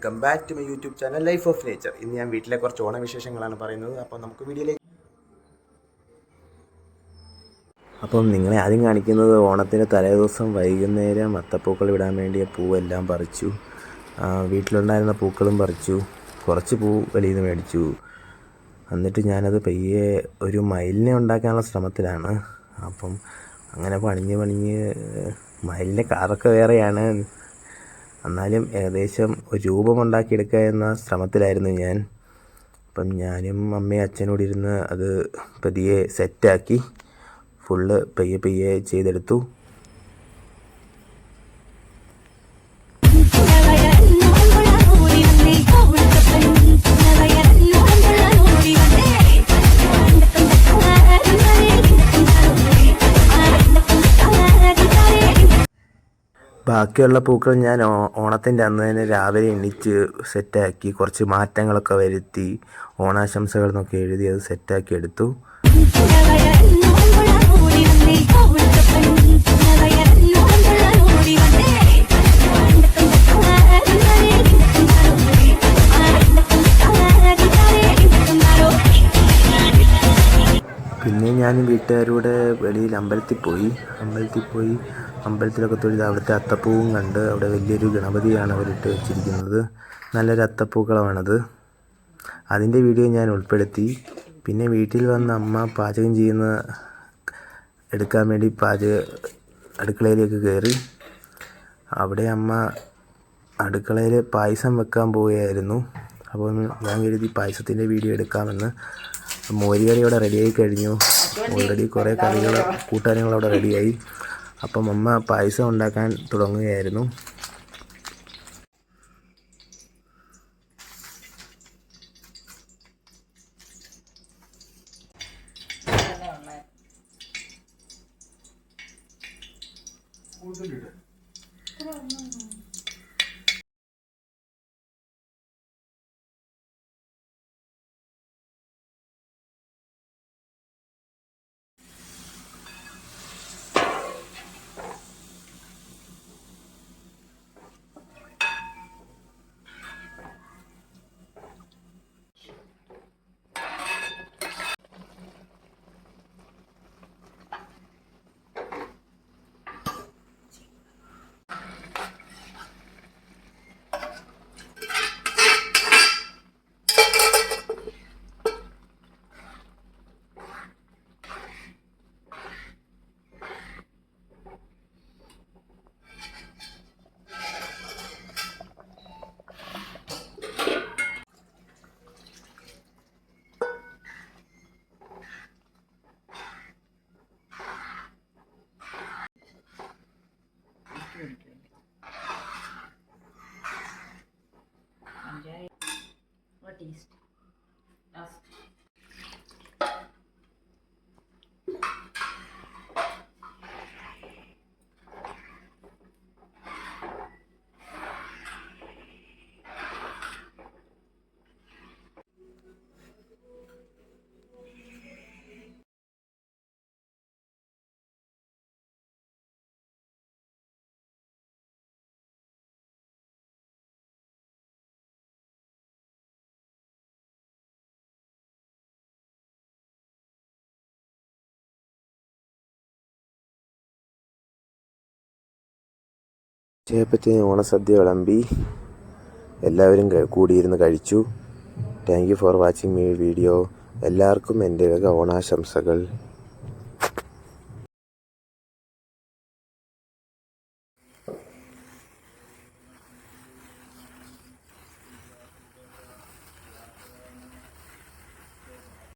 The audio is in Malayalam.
Welcome back to my YouTube channel life of nature. ഇന്ന് ഞാൻ വീട്ടിലെ കുറച്ച് ഓണവിശേഷങ്ങളാണ് പറയുന്നത്. അപ്പോൾ നമുക്ക് വീഡിയോയിലേക്ക്. അപ്പം നിങ്ങളെ ആദ്യം കാണിക്കുന്നത് ഓണത്തിന് തലേദിവസം വൈകുന്നേരം അത്തപ്പൂക്കൾ ഇടാൻ വേണ്ടിയ പൂവെല്ലാം പറിച്ചു. വീട്ടിലുണ്ടായിരുന്ന പൂക്കളും പറിച്ചു, കുറച്ച് പൂ വെളിയിൽ നിന്ന് മേടിച്ചു. എന്നിട്ട് ഞാനത് പയ്യെ ഒരു മയിലിനെ ഉണ്ടാക്കാനുള്ള ശ്രമത്തിലാണ്. അപ്പം അങ്ങനെ പണിഞ്ഞ് മയിലിൻ്റെ കളറൊക്കെ വേറെയാണ്, എന്നാലും ഏകദേശം ഒരു രൂപമുണ്ടാക്കിയെടുക്കുക എന്ന ശ്രമത്തിലായിരുന്നു ഞാൻ. അപ്പം ഞാനും അമ്മയും അച്ഛനോട് ഇരുന്ന് അത് പതിയെ സെറ്റാക്കി ഫുള്ള് പയ്യെ ചെയ്തെടുത്തു. ബാക്കിയുള്ള പൂക്കൾ ഞാൻ ഓണത്തിൻ്റെ അന്ന് തന്നെ രാവിലെ എണീച്ച് സെറ്റാക്കി കുറച്ച് മാറ്റങ്ങളൊക്കെ വരുത്തി ഓണാശംസകൾ എന്നൊക്കെ എഴുതി അത് സെറ്റാക്കി എടുത്തു. പിന്നെ ഞാൻ വീട്ടുകാരുടെ വെളിയിൽ അമ്പലത്തിൽ പോയി അമ്പലത്തിലൊക്കെ തൊഴുത് അവിടുത്തെ അത്തപ്പൂവും കണ്ട്. അവിടെ വലിയൊരു ഗണപതിയാണ് അവരിട്ട് വെച്ചിരിക്കുന്നത്. നല്ലൊരു അത്തപ്പൂക്കളമാണത്. അതിൻ്റെ വീഡിയോ ഞാൻ ഉൾപ്പെടുത്തി. പിന്നെ വീട്ടിൽ വന്ന് അമ്മ പാചകം ചെയ്യുന്ന എടുക്കാൻ വേണ്ടി അടുക്കളയിലേക്ക് കയറി. അവിടെ അമ്മ അടുക്കളയിൽ പായസം വെക്കാൻ പോവുകയായിരുന്നു. അപ്പോൾ ഞാൻ കരുതി പായസത്തിൻ്റെ വീഡിയോ എടുക്കാമെന്ന്. മോരുകറി അവിടെ റെഡിയായി കഴിഞ്ഞു. ഓൾറെഡി കുറേ കൂട്ടാനുകൾ അവിടെ റെഡിയായി. അപ്പം അമ്മ പായസം ഉണ്ടാക്കാൻ തുടങ്ങുകയായിരുന്നു. What is ask? ചേപ്പത്തിന് ഓണസദ്യ വിളമ്പി എല്ലാവരും കൂടിയിരുന്ന് കഴിച്ചു. Thank you for watching my video. എല്ലാവർക്കും എൻ്റെ വക ഓണാശംസകൾ.